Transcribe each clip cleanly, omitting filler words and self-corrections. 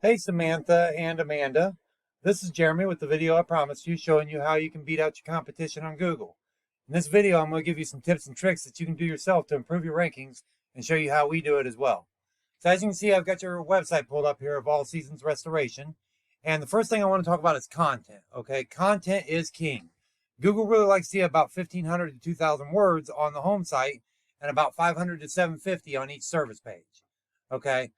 Hey Samantha and Amanda, this is Jeremy with the video I promised you, showing you how you can beat out your competition on Google. In this video, I'm going to give you some tips and tricks that you can do yourself to improve your rankings and show you how we do it as well. So as you can see, I've got your website pulled up here of All Seasons Restoration. And the first thing I want to talk about is content. Okay, content is king. Google really likes to see about 1,500 to 2,000 words on the home site and about 500 to 750 on each service page. Okay.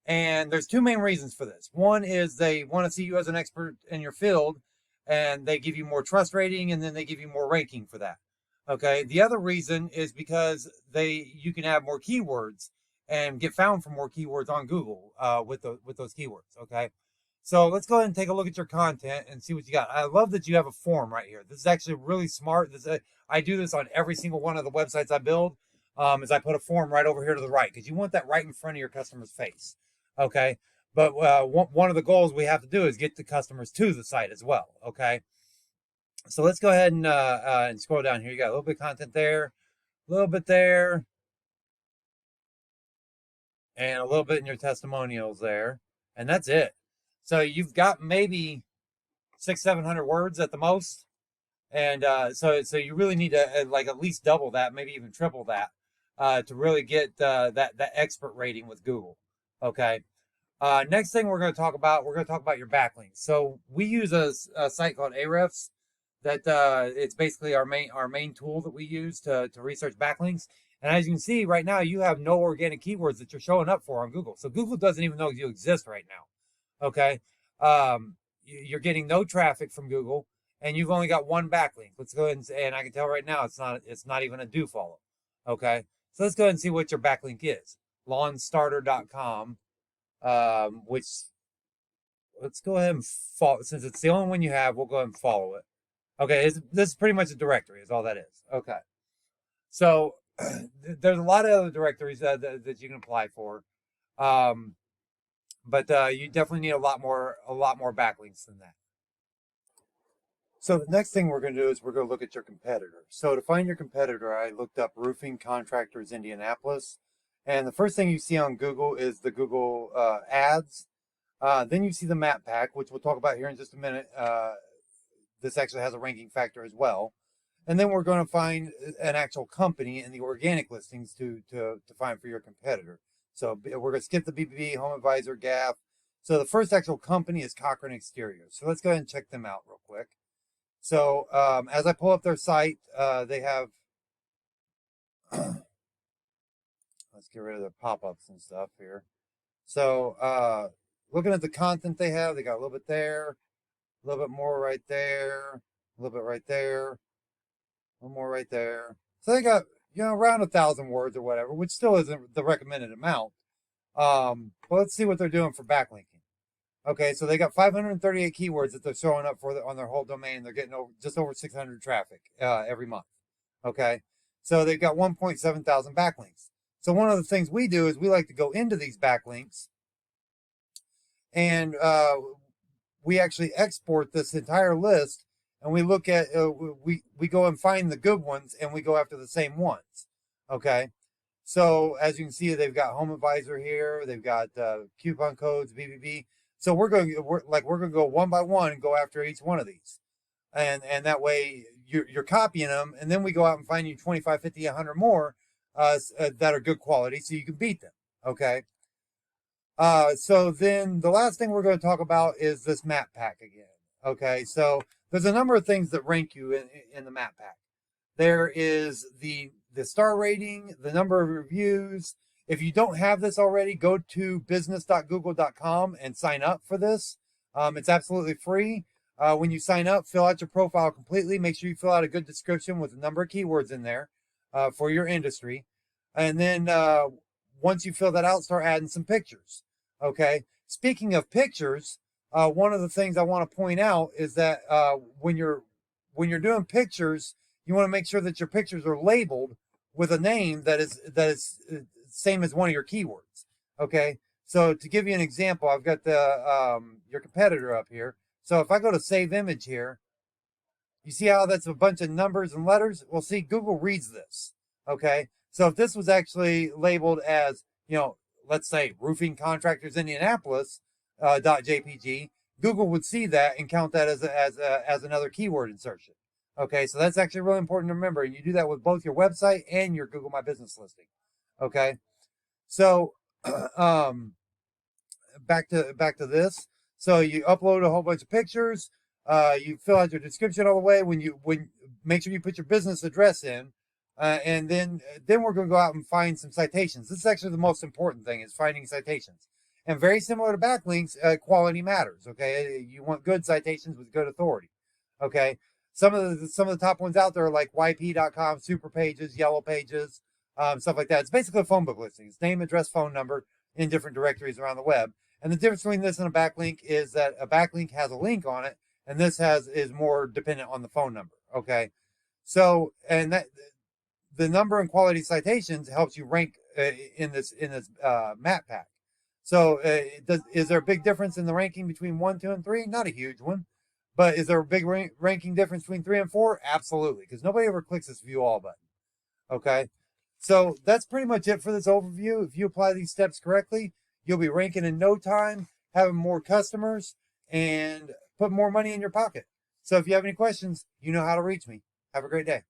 And there's two main reasons for this. One is they want to see you as an expert in your field, and they give you more trust rating, and then they give you more ranking for that. Okay. The other reason is because you can add more keywords and get found for more keywords on Google with those keywords. Okay. So let's go ahead and take a look at your content and see what you got. I love that you have a form right here. This is actually really smart. I do this on every single one of the websites I build. Is I put a form right over here to the right because you want that right in front of your customer's face. Okay. But one of the goals we have to do is get the customers to the site as well. Okay. So let's go ahead and scroll down here. You got a little bit of content there, a little bit there, and a little bit in your testimonials there. And that's it. So you've got maybe 600-700 words at the most. And so you really need to like at least double that, maybe even triple that to really get that expert rating with Google. Okay. Next thing we're going to talk about your backlinks. So we use a site called Ahrefs that it's basically our main tool that we use to research backlinks. And as you can see right now, you have no organic keywords that you're showing up for on Google. So Google doesn't even know you exist right now. Okay. You're getting no traffic from Google, and you've only got one backlink. Let's go ahead and I can tell right now it's not even a do follow. Okay. So let's go ahead and see what your backlink is. Lawnstarter.com. Which let's go ahead and follow, since it's the only one you have, we'll go ahead and follow it. Okay, this is pretty much a directory is all that is. Okay, so there's a lot of other directories that you can apply for, but you definitely need a lot more backlinks than that. So the next thing we're going to do is we're going to look at your competitor. So to find your competitor, I looked up Roofing Contractors Indianapolis. And the first thing you see on Google is the Google ads. Then you see the map pack, which we'll talk about here in just a minute. This actually has a ranking factor as well. And then we're going to find an actual company in the organic listings to find for your competitor. So we're going to skip the BBB, Home Advisor, GAF. So the first actual company is Cochrane Exterior. So let's go ahead and check them out real quick. So as I pull up their site, they have... Let's get rid of the pop-ups and stuff here. So looking at the content they have, they got a little bit there, a little bit more right there, a little bit right there, a little more right there. So they got, around 1,000 words or whatever, which still isn't the recommended amount. But let's see what they're doing for backlinking. Okay, so they got 538 keywords that they're showing up for on their whole domain. They're getting just over 600 traffic every month. Okay, so they've got 1.7 thousand backlinks. So one of the things we do is we like to go into these backlinks and we actually export this entire list, and we look at, we go and find the good ones and we go after the same ones. Okay. So as you can see, they've got Home Advisor here. They've got coupon codes, BBB. So we're going to go one by one and go after each one of these. And that way you're copying them. And then we go out and find you 25, 50, 100 more that are good quality, so you can beat them. Okay. So then the last thing we're going to talk about is this map pack again. Okay. So there's a number of things that rank you in the map pack. There is the star rating, the number of reviews. If you don't have this already, go to business.google.com and sign up for this. It's absolutely free. When you sign up, fill out your profile completely. Make sure you fill out a good description with a number of keywords in there for your industry. And then once you fill that out, start adding some pictures. Okay. Speaking of pictures, one of the things I want to point out is that when you're doing pictures, you want to make sure that your pictures are labeled with a name that is same as one of your keywords. Okay. So to give you an example, I've got your competitor up here. So if I go to save image here, you see how that's a bunch of numbers and letters? Well, see, Google reads this. Okay. So if this was actually labeled as, let's say Roofing Contractors Indianapolis, .jpg, Google would see that and count that as another keyword insertion. Okay, so that's actually really important to remember, and you do that with both your website and your Google My Business listing. Okay, so back to this. So you upload a whole bunch of pictures. You fill out your description all the way. When make sure you put your business address in, and then we're going to go out and find some citations. This is actually the most important thing, is finding citations. And very similar to backlinks, quality matters. Okay, you want good citations with good authority. Okay, some of the top ones out there are like yp.com, Super Pages, Yellow Pages, stuff like that. It's basically a phone book listing. It's name, address, phone number in different directories around the web. And the difference between this and a backlink is that a backlink has a link on it, and this is more dependent on the phone number. Okay, so and that the number and quality citations helps you rank in this map pack. So is there a big difference in the ranking between 1, 2, and 3? Not a huge one. But is there a big ranking difference between 3 and 4? Absolutely, because nobody ever clicks this view all button. Okay, so that's pretty much it for this overview. If you apply these steps correctly, you'll be ranking in no time, having more customers, and put more money in your pocket. So if you have any questions, you know how to reach me. Have a great day.